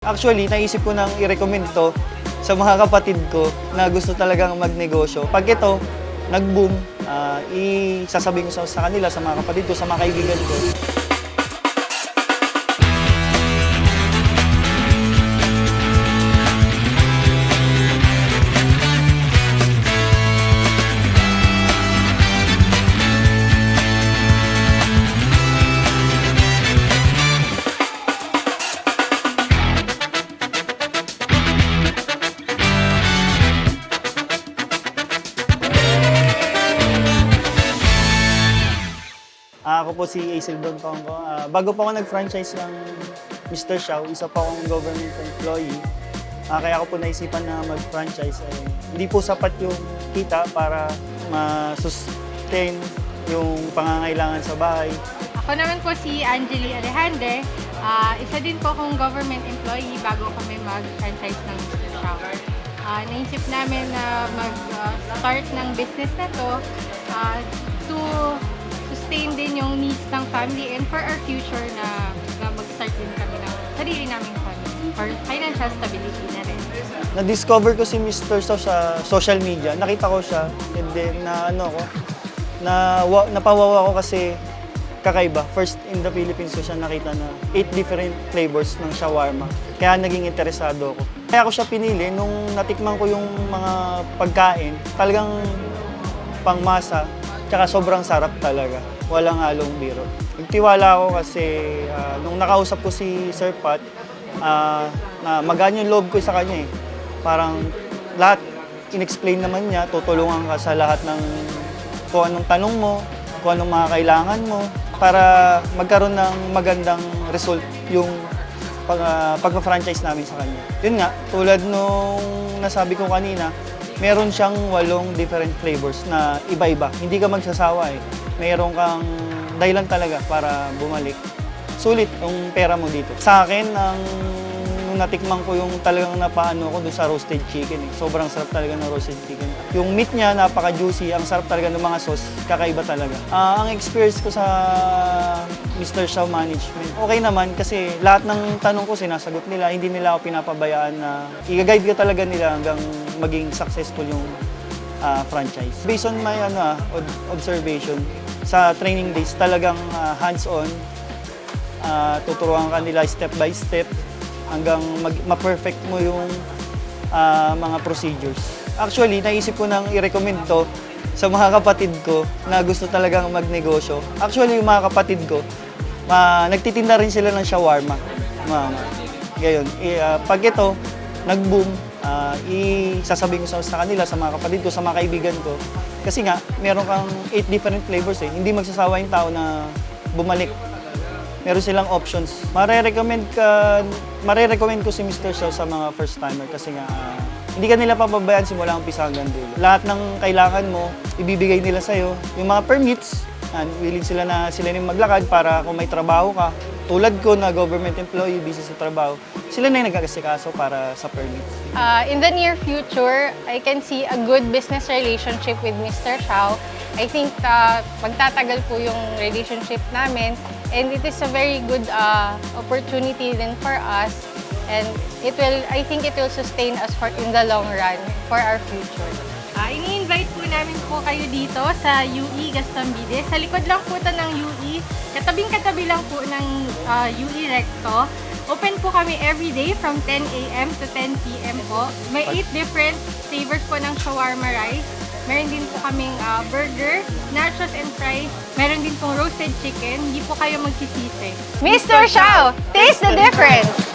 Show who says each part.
Speaker 1: Actually, naisip ko nang i-recommend to sa mga kapatid ko na gusto talagang magnegosyo. Pag ito, nag-boom, isasabihin ko sa kanila, sa mga kapatid ko, sa mga kaibigan ko. Ako po si Acel Don Tongo. Bago pa ako nag-franchise ng Mr. Xiao, isa pa akong government employee. Kaya ako po naisipan na mag-franchise. Hindi po sapat yung kita para ma-sustain yung pangangailangan sa bahay.
Speaker 2: Ako naman po si Angeli Alejandre. Isa din po akong government employee bago kami mag-franchise ng Mr. Xiao. Naisip namin na mag-start ng business na to sustain din yung needs ng family and for our future na mag-start din kami ng sarili naming family for financial stability na rin.
Speaker 1: Na-discover ko si Mr. Xiao sa social media. Nakita ko siya and then napawawa ko kasi kakaiba. First in the Philippines ko siya nakita na 8 different flavors ng shawarma. Kaya naging interesado ako. Kaya ako siya pinili nung natikman ko yung mga pagkain. Talagang pangmasa. Tsaka sobrang sarap talaga. Walang halong biro. Nagtiwala ako kasi nung nakausap ko si Sir Pat, na magaan yung loob ko sa kanya eh. Parang lahat, in-explain naman niya, tutulungan ka sa lahat ng kung anong tanong mo, kung anong mga kailangan mo, para magkaroon ng magandang result yung pag-franchise namin sa kanya. Yun nga, tulad nung nasabi ko kanina, meron siyang 8 different flavors na iba-iba. Hindi ka magsasawa eh. Meron kang dahilan talaga para bumalik. Sulit yung pera mo dito. Sa akin, nung natikman ko yung talagang napaano ko dun sa roasted chicken eh. Sobrang sarap talaga ng roasted chicken. Yung meat niya, napaka-juicy. Ang sarap talaga ng mga sauce. Kakaiba talaga. Ang experience ko sa Mr. Xiao Management, okay naman kasi lahat ng tanong ko sinasagot nila. Hindi nila ako pinapabayaan na i-guide ka talaga nila hanggang maging successful yung franchise. Based on my observation, sa training days talagang hands-on, tuturuan ka nila step by step hanggang ma-perfect mo yung mga procedures. Actually, naisip ko nang i-recommend to sa mga kapatid ko na gusto talagang magnegosyo. Actually, yung mga kapatid ko, nagtitinda rin sila ng shawarma. Gayon. Pag ito, nag-boom, isasabihin ko sa kanila, sa mga kapatid ko, sa mga kaibigan ko. Kasi nga, meron kang 8 different flavors eh. Hindi magsasawa yung tao na bumalik. Meron silang options. Marerecommend ko si Mr. Xiao sa mga first timer kasi nga hindi ka nila papabayaan simula umpisa hanggang dulo. Lahat ng kailangan mo, ibibigay nila sa'yo. Yung mga permits, willing sila na yung maglakad para kung may trabaho ka. Tulad ko na government employee, busy sa trabaho, sila na yung nagkakasikaso para sa permits.
Speaker 2: In the near future, I can see a good business relationship with Mr. Xiao. I think magtatagal po yung relationship namin and it is a very good opportunity din for us and I think it will sustain us in the long run for our future. Ini-invite po namin po kayo dito sa UE Gastambide. Sa likod lang po ito ng UE. Katabing-katabi lang po ng UE Recto. Open po kami every day from 10 a.m. to 10 p.m. po. May 8 different flavors po ng shawarma rice. Meron din po kaming burger, nachos and fries. Meron din pong roasted chicken. Hindi po kayo magsisisi.
Speaker 3: Mr. Xiao, taste the difference!